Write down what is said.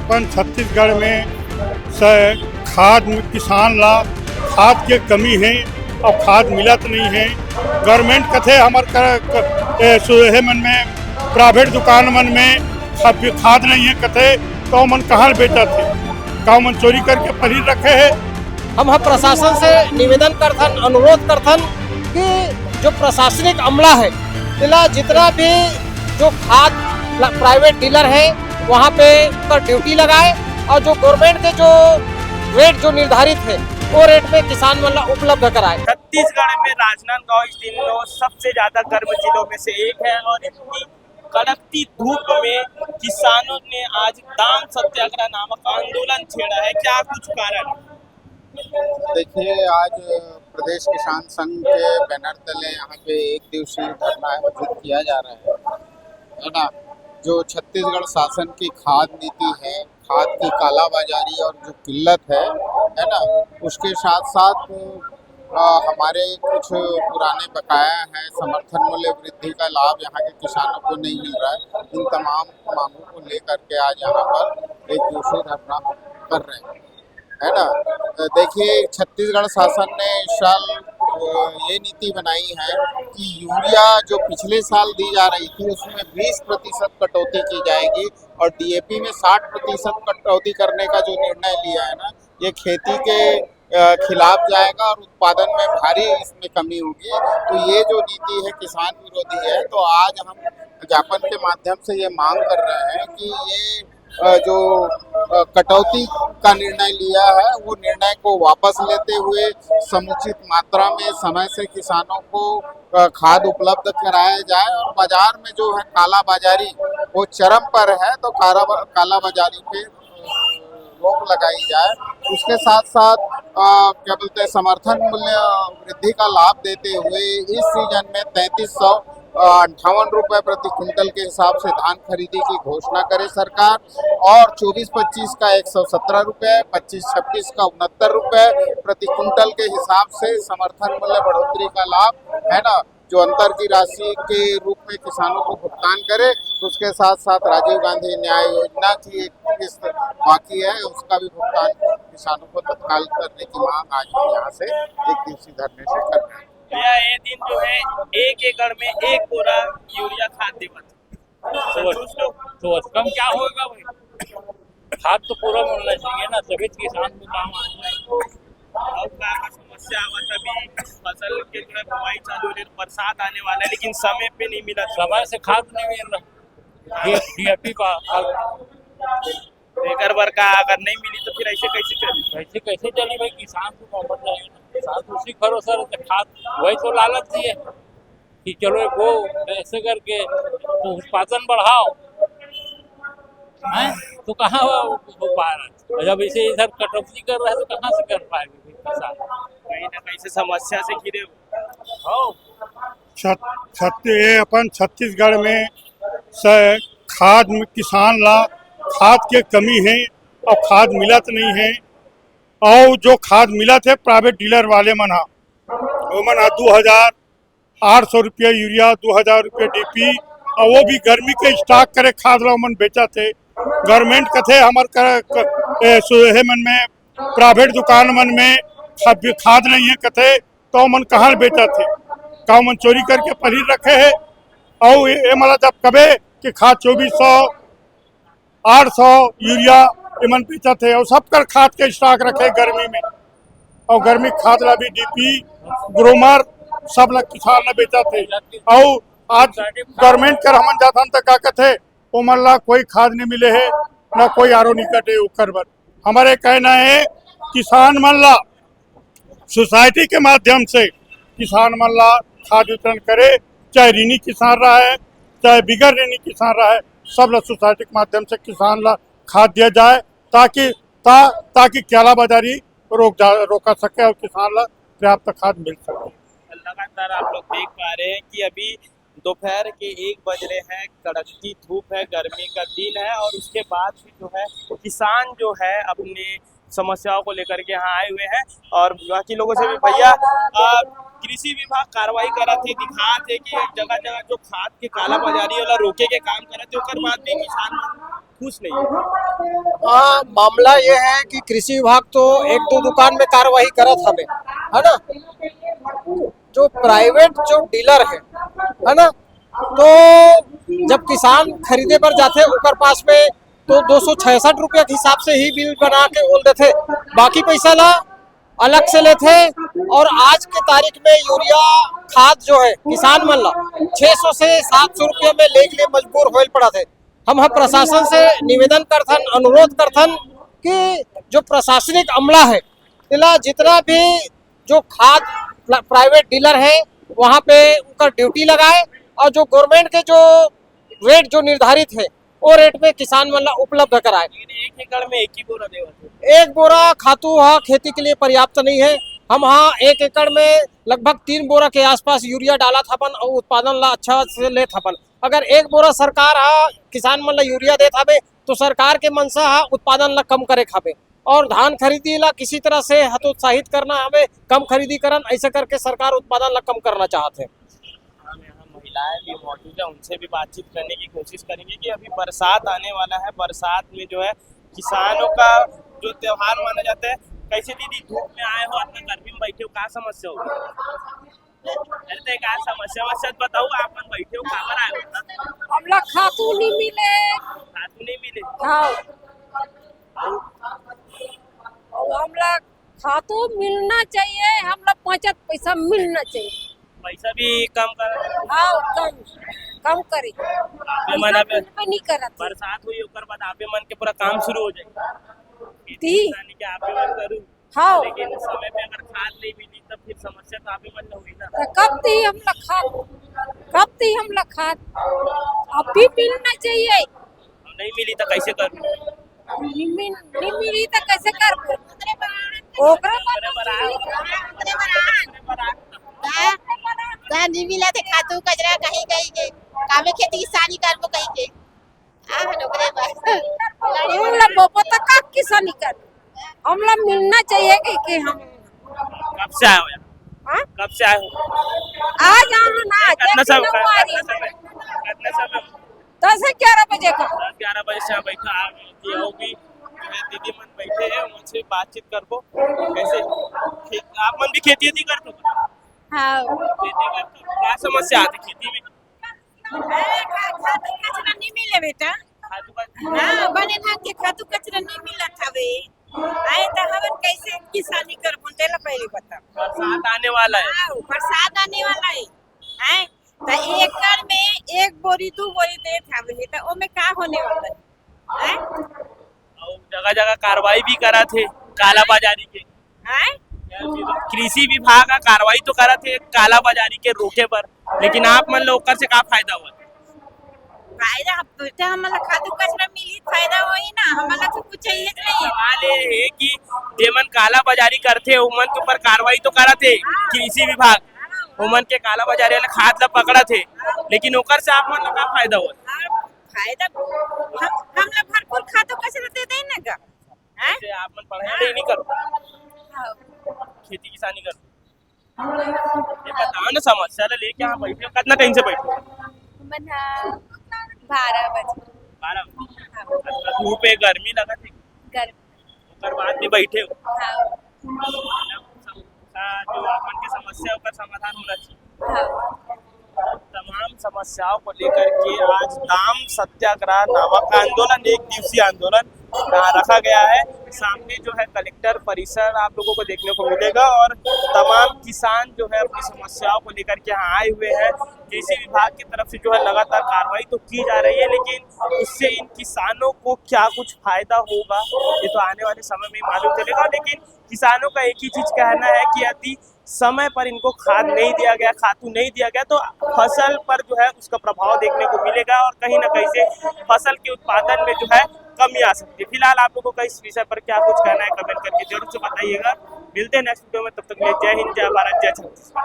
अपन छत्तीसगढ़ में खाद किसान ला खाद के कमी है और खाद मिलत नहीं है। गवर्नमेंट कथे हमार मन में प्राइवेट दुकान मन में खाद नहीं है कथे तो मन कहाँ बेचा थे गाँव मन चोरी करके पनीर रखे है। हम प्रशासन से निवेदन करथन, अनुरोध करथन कि जो प्रशासनिक अमला है तिला जितना भी जो खाद प्राइवेट डीलर है वहाँ पे पर ड्यूटी लगाए और जो गवर्नमेंट के जो रेट जो निर्धारित है वो रेट पे किसान मतलब उपलब्ध कराए। छत्तीसगढ़ में राजनांदगांव इस दिनों सबसे ज्यादा गर्म जिलों में से एक है और इतनी कड़कती धूप में किसानों ने आज दाम सत्याग्रह नामक आंदोलन छेड़ा है। क्या कुछ कारण? देखिए, आज प्रदेश किसान संघ के बैनर तले यहाँ पे एक दिवसीय धरना आयोजित किया जा रहा है ना। जो छत्तीसगढ़ शासन की खाद नीति है, खाद की कालाबाजारी और जो किल्लत है ना, उसके साथ साथ हमारे कुछ पुराने बकाया हैं, समर्थन मूल्य वृद्धि का लाभ यहाँ के किसानों को नहीं मिल रहा है। इन तमाम मांगों को लेकर के आज यहाँ पर एक दिवसीय धरना कर रहे हैं, है ना। देखिए, छत्तीसगढ़ शासन ने इस साल ये नीति बनाई है कि यूरिया जो पिछले साल दी जा रही थी उसमें 20% कटौती की जाएगी और डीएपी में 60% कटौती करने का जो निर्णय लिया है ना, ये खेती के खिलाफ जाएगा और उत्पादन में भारी इसमें कमी होगी। तो ये जो नीति है किसान विरोधी है। तो आज हम ज्ञापन के माध्यम से ये मांग कर रहे हैं कि ये जो कटौती का निर्णय लिया है वो निर्णय को वापस लेते हुए समुचित मात्रा में समय से किसानों को खाद उपलब्ध कराया जाए और बाजार में जो है कालाबाजारी वो चरम पर है, तो कालाबाजारी पे रोक लगाई जाए। उसके साथ साथ क्या बोलते हैं, समर्थन मूल्य वृद्धि का लाभ देते हुए इस सीजन में 3358 रुपये प्रति क्विंटल के हिसाब से धान खरीदी की घोषणा करे सरकार और 24-25 का 117 रुपये, 25-26 का 69 रुपये प्रति क्विंटल के हिसाब से समर्थन मूल्य बढ़ोतरी का लाभ, है ना, जो अंतर की राशि के रूप में किसानों को भुगतान करे। उसके साथ साथ राजीव गांधी न्याय योजना की एक किस्त बाकी है, उसका भी भुगतान किसानों को तत्काल करने की मांग आज हम यहाँ से एक दिवसीय धरने से कर रहे हैं। ये दिन जो है 1 एकड़ में 1 बोरा यूरिया खाद देवत तो कम क्या होगा भाई? खाद तो पूरा मिलना चाहिए ना, तभी किसान को काम आ जाए। और क्या समस्या आवत अभी फसल के जो है बुआई चालू है, बरसात आने वाला है लेकिन समय पे नहीं मिला, समय से खाद नहीं मिल रहा, डीएपी का एकर बर का अगर नहीं मिली तो फिर ऐसे कैसे चली भाई? किसान को मोहब्बत रहेगी ना, किसान तो उसी भरोसा रहता। खाद वही तो लालच दिए कि चलो वो ऐसे करके तो उत्पादन बढ़ाओ, हैं? तो कहाँ हो पा रहा है? जब इसे इधर कटौती कर रहा है तो कहाँ से कर पाएंगे किसान? कहीं ना कहीं से समस्या से घिरे हो। अपन छत्तीसगढ़ में खाद किसान ला खाद के कमी है और खाद मिलत नहीं है। और जो खाद मिलत है प्राइवेट डीलर वाले मना 2800 रुपये यूरिया, 2000 रुपये डीपी, और वो भी गर्मी के स्टॉक करे खाद ला मन बेचा थे। गवर्नमेंट कथे हमार मन में प्राइवेट दुकान मन में खाद नहीं है कथे तो मन कहाँ बेचा थे गाँव मन चोरी करके पनीर रखे है। और ये मतलब जब कबे कि खाद 2400 800 यूरिया इमन बेचा थे और सब कर खाद के स्टॉक रखे गर्मी में। और गर्मी खाद ला भी डीपी ग्रोमर सब ला किसान ने बेचा थे। और आज गवर्नमेंट कर हमन जाथन तक का कथे ओ मन ला कोई खाद नहीं मिले है, ना कोई आरो निकट है ओकर बर। हमारे कहना है किसान मन ला सोसाइटी के माध्यम से किसान मन ला खाद वितरण करे, चाहे ऋणी किसान रहा है चाहे बिगर ऋणी किसान रहा है, सब ला सोसाइटी के माध्यम से किसान ला खाद दिया जाए ताकि कालाबाजारी रोका सके और किसान ला पर्याप्त खाद मिल सके। लगातार आप लोग देख पा रहे हैं कि अभी दोपहर के 1 बज रहे हैं, कड़कती धूप है, गर्मी का दिन है और उसके बाद भी जो है किसान जो है अपने समस्याओं को लेकर के यहाँ आए हुए हैं। और बाकी लोगों से भी भैया कृषि विभाग कार्रवाई करा थे, दिखा थे कि जगह जगह जो खाद के काला बाजारी वाला रोके के काम करे थे, ओकर बाद भी किसान खुश नहीं है। हाँ, मामला ये है कि कृषि विभाग तो एक दो दुकान में कार्यवाही करत हवे, है ना। जो प्राइवेट जो डीलर है ना, तो जब किसान खरीदे पर जाते ओकर पास में तो 266 रुपया के हिसाब से ही बिल बना के बोल देते, बाकी पैसा ला अलग से लेते। और आज के तारीख में यूरिया खाद जो है किसान मन ला 600 से 700 रुपया में ले के लिए मजबूर होल पड़ा थे। हम प्रशासन से निवेदन करथन, अनुरोध करथन कि जो प्रशासनिक अमला है तिला जितना भी जो खाद प्राइवेट डीलर है वहाँ पे उनका ड्यूटी लगाए, और जो गवर्नमेंट के जो रेट जो निर्धारित है वो रेट में किसान मन ला उपलब्ध कराए। लेकिन 1 एकड़ में एक ही बोरा देवत एक बोरा खातू वहाँ खेती के लिए पर्याप्त नहीं है। हम हाँ 1 एकड़ में लगभग 3 बोरा के आसपास यूरिया डाला थापन और उत्पादन ला अच्छा से ले थापन। अगर 1 बोरा सरकार हाँ किसान मन ला यूरिया दे थावे तो सरकार के मनसा हाँ उत्पादन ला कम करे खावे, और धान खरीदी ला किसी तरह से हतोत्साहित करना हमें कम खरीदी करन, ऐसे करके सरकार उत्पादन ला कम करना चाहते हैं। हम यहाँ महिलाएं भी मौजूद है, उनसे भी बातचीत करने की कोशिश करेंगे कि अभी बरसात आने वाला है। बरसात में जो है किसानों का जो त्योहार माना जाता है। कैसे दीदी धूप में आए हो, अपना गर्मी में बैठे हो, क्या समस्या हो? अरे तो क्या समस्या वस्या बताओ, आप मन बैठे हो काबर आए हो? हमला खातू नहीं मिले। खातू नहीं मिले? हाँ, हमला खातू मिलना चाहिए, हमला बचत पैसा मिलना चाहिए। पैसा भी कम कर हाँ, कम करे। मन अबे नहीं करत। बरसात हुई ओकर बाद आपे मन के पूरा काम शुरू हो जाए, ती किसानी के आपे मन करूँ। हाँ, लेकिन समय पे अगर खाद नहीं मिली तब फिर समस्या तो आपे मन हुई ना। तो कब ती हमला खाद अभी मिलना चाहिए। हम नहीं मिली तो कैसे करूँ? नहीं मिली तो कैसे कर ओकरा गांधी मिला थे खातू कचरा कहीं कहीं के कामे खेती किसानी करबो कहीं के नौकरी बस हमला बोपो तो का किसानी कर हमला मिलना चाहिए कि हम कब से आए हो यार? हाँ? कब से आए हो? आ जाना ना कितना समय कितना 10-11 बजे का 11 बजे से बैठा आ गई होगी। दीदी मन बैठे हैं, उनसे बातचीत करबो। कैसे आप मन भी खेती करते हो? हाँ खेती करते हो, क्या समस्या आती खेती में? खातू कचरा नहीं मिले बेटा। खातू का हाँ, बने धान के खातू कचरा नहीं मिलत हवे। आए तो हवन कैसे किसानी करबो तेला पहले बता। बरसात आने वाला है। हाँ, बरसात आने वाला है। हैं तो एकड़ में 1 बोरी 2 बोरी देत हवे तो ओमे का होने वाला है? हैं और जगह जगह कार्रवाई भी करा थे काला बाजारी के। हैं कृषि विभाग का कार्रवाई तो करा थे काला बाजारी के रोके पर, लेकिन आप मन लोग से का फायदा हुआ? फायदा बेटा हमला खातू कचरा मिली फायदा होई ना, हमला तो कुछ चाहिए नहीं। सवाल ये है कि जेमन काला बाजारी करते उमन के ऊपर कार्रवाई तो करा थे कृषि विभाग, उमन के काला बाजारी वाले खाद ला पकड़ा थे, लेकिन ओकर से आप मन का फायदा हुआ? फायदा हमला भरपूर खातू कचरा दे देना का। हैं जैसे आप मन पढ़ाई नहीं करो, खेती किसानी करो, ये बताओ ना समस्या ला लेके यहाँ बैठे हो, कितना टाइम से बैठे हो? मना 12 बजे 12 बजे। धूप है, गर्मी लगा थे, घर ओकर बाद भी बैठे हो। हाँ जो अपन की समस्या का समाधान होना चाहिए। हाँ तमाम समस्याओं को लेकर के आज दाम सत्याग्रह नामक आंदोलन, 1 दिवसीय आंदोलन रखा गया है। सामने जो है कलेक्टर परिसर आप लोगों को देखने को मिलेगा, और तमाम किसान जो है अपनी समस्याओं को लेकर के यहाँ आए हुए हैं। कृषि विभाग की तरफ से जो है लगातार कार्रवाई तो की जा रही है, लेकिन उससे इन किसानों को क्या कुछ फायदा होगा ये तो आने वाले समय में मालूम चलेगा। लेकिन किसानों का एक ही चीज कहना है कि यदि समय पर इनको खाद नहीं दिया गया, खातू नहीं दिया गया, तो फसल पर जो है उसका प्रभाव देखने को मिलेगा, और कहीं ना कहीं से फसल के उत्पादन में जो है कमी आ सकती है। फिलहाल आप लोगों का इस विषय पर क्या कुछ कहना है कमेंट करके जरूर से बताइएगा। मिलते हैं नेक्स्ट वीडियो में, तब तक के लिए जय हिंद, जय भारत, जय छत्तीसगढ़।